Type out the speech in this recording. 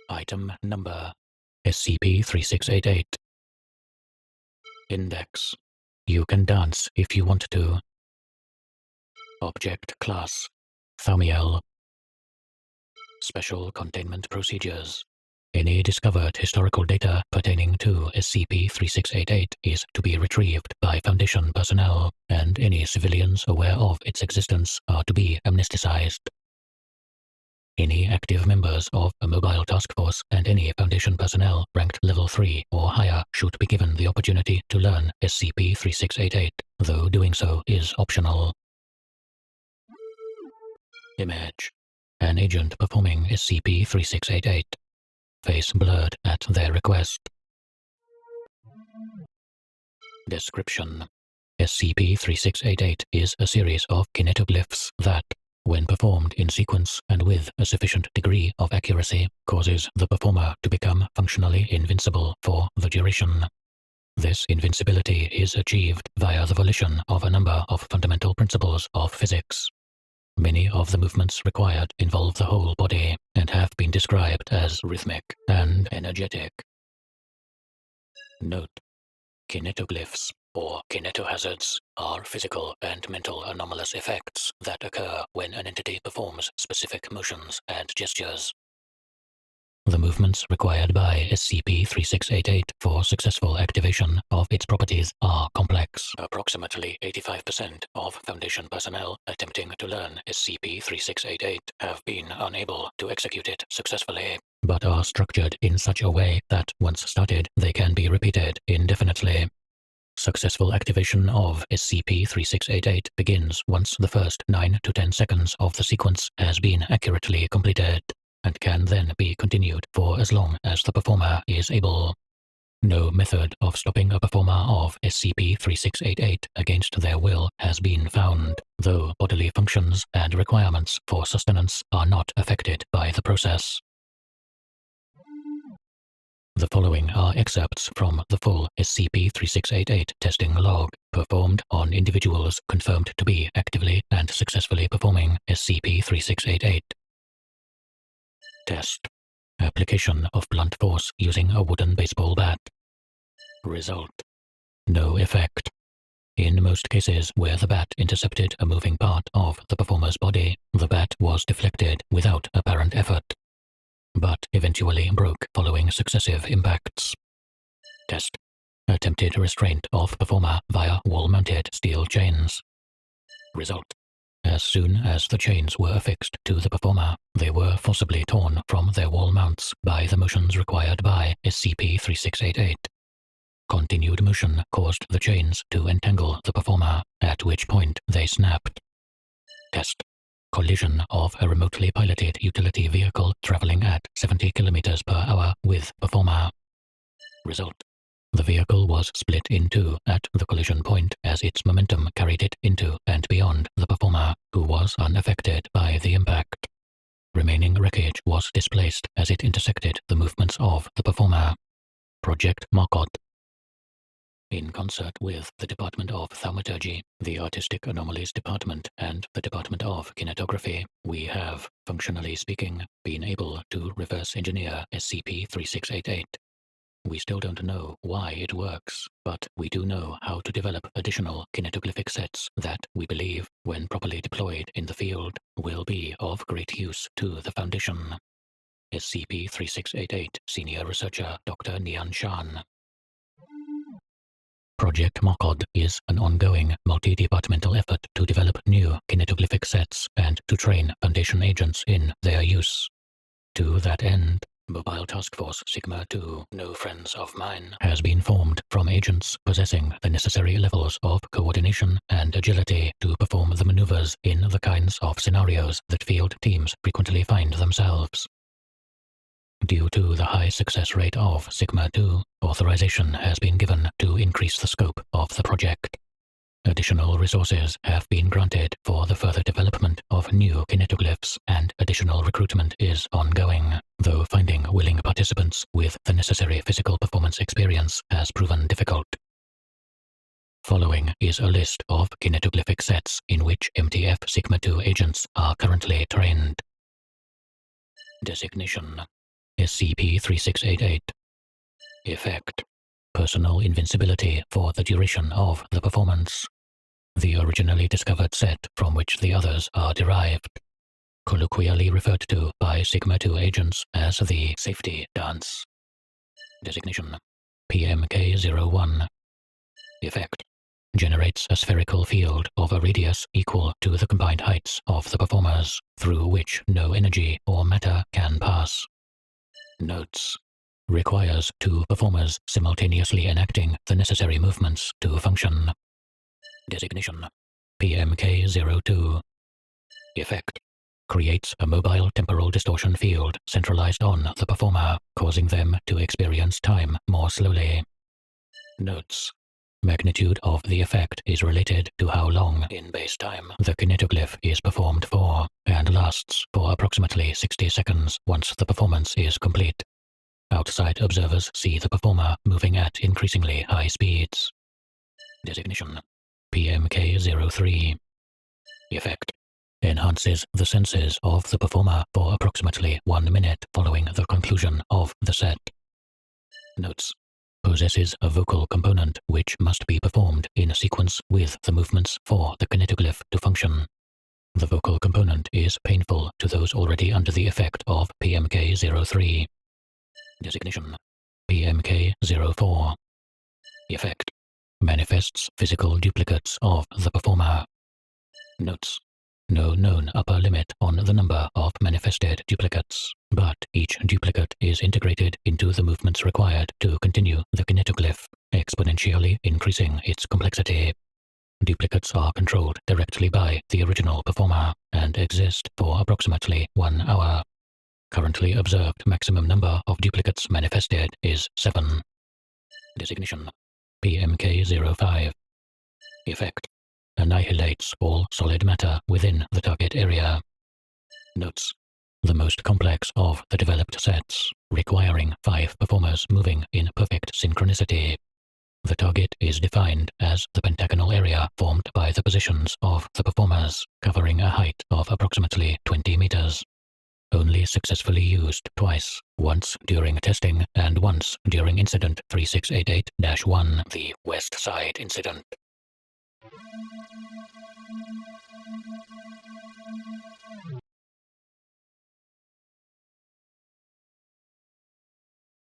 Item Number SCP-3688. Index. You can dance if you want to. Object Class thaumiel. Special Containment Procedures. Any discovered historical data pertaining to SCP-3688 is to be retrieved by Foundation personnel, and any civilians aware of its existence are to be amnesticized. Any active members of a mobile task force and any Foundation personnel ranked Level 3 or higher should be given the opportunity to learn SCP-3688, though doing so is optional. Image. An agent performing SCP-3688. Face blurred at their request. Description. SCP-3688 is a series of kinetoglyphs that, when performed in sequence and with a sufficient degree of accuracy, causes the performer to become functionally invincible for the duration. This invincibility is achieved via the volition of a number of fundamental principles of physics. Many of the movements required involve the whole body and have been described as rhythmic and energetic. Note: kinetoglyphs, or kinetohazards, are physical and mental anomalous effects that occur when an entity performs specific motions and gestures. The movements required by SCP-3688 for successful activation of its properties are complex. Approximately 85% of Foundation personnel attempting to learn SCP-3688 have been unable to execute it successfully, but are structured in such a way that once started, they can be repeated indefinitely. Successful activation of SCP-3688 begins once the first 9 to 10 seconds of the sequence has been accurately completed, and can then be continued for as long as the performer is able. No method of stopping a performer of SCP-3688 against their will has been found, though bodily functions and requirements for sustenance are not affected by the process. The following are excerpts from the full SCP-3688 testing log, performed on individuals confirmed to be actively and successfully performing SCP-3688. Test. Application of blunt force using a wooden baseball bat. Result. No effect. In most cases where the bat intercepted a moving part of the performer's body, the bat was deflected without apparent effort, but eventually broke following successive impacts. Test. Attempted restraint of performer via wall-mounted steel chains. Result. As soon as the chains were affixed to the performer, they were forcibly torn from their wall mounts by the motions required by SCP-3688. Continued motion caused the chains to entangle the performer, at which point they snapped. Test. Collision of a remotely piloted utility vehicle traveling at 70 km per hour with performer. Result. The vehicle was split in two at the collision point as its momentum carried it into and beyond the performer, who was unaffected by the impact. Remaining wreckage was displaced as it intersected the movements of the performer. Project Marcot. In concert with the Department of Thaumaturgy, the Artistic Anomalies Department, and the Department of Kinetography, we have, functionally speaking, been able to reverse engineer SCP-3688. We still don't know why it works, but we do know how to develop additional kinetoglyphic sets that we believe, when properly deployed in the field, will be of great use to the Foundation. SCP-3688 Senior Researcher Dr. Nian Shan. Project Marcod is an ongoing, multi-departmental effort to develop new kinetoglyphic sets and to train Foundation agents in their use. To that end, Mobile Task Force Sigma-2, No Friends of Mine, has been formed from agents possessing the necessary levels of coordination and agility to perform the maneuvers in the kinds of scenarios that field teams frequently find themselves. Due to the high success rate of Sigma-2, authorization has been given to increase the scope of the project. Additional resources have been granted for the further development of new kinetoglyphs, and additional recruitment is ongoing, though finding willing participants with the necessary physical performance experience has proven difficult. Following is a list of kinetoglyphic sets in which MTF Sigma-2 agents are currently trained. Designation. SCP-3688. Effect: personal invincibility for the duration of the performance. The originally discovered set from which the others are derived. Colloquially referred to by Sigma-2 agents as the safety dance. Designation: PMK-01. Effect: generates a spherical field of a radius equal to the combined heights of the performers, through which no energy or matter can pass. Notes: requires two performers simultaneously enacting the necessary movements to function. Designation: PMK-02. Effect: creates a mobile temporal distortion field centralized on the performer, causing them to experience time more slowly. Notes: magnitude of the effect is related to how long in base time the kinetoglyph is performed for, and lasts for approximately 60 seconds once the performance is complete. Outside observers see the performer moving at increasingly high speeds. Designation: PMK-03. Effect: enhances the senses of the performer for approximately 1 minute following the conclusion of the set. Notes: possesses a vocal component which must be performed in sequence with the movements for the kinetoglyph to function. The vocal component is painful to those already under the effect of PMK-03. Designation: PMK-04. Effect: manifests physical duplicates of the performer. Notes: no known upper limit on the number of manifested duplicates, but each duplicate is integrated into the movements required to continue the kinetoglyph, exponentially increasing its complexity. Duplicates are controlled directly by the original performer and exist for approximately 1 hour. Currently observed maximum number of duplicates manifested is 7. Designation: PMK-05. Effect: annihilates all solid matter within the target area. Notes: the most complex of the developed sets, requiring 5 performers moving in perfect synchronicity. The target is defined as the pentagonal area formed by the positions of the performers, covering a height of approximately 20 meters. Only successfully used twice, once during testing and once during Incident 3688-1, the West Side Incident.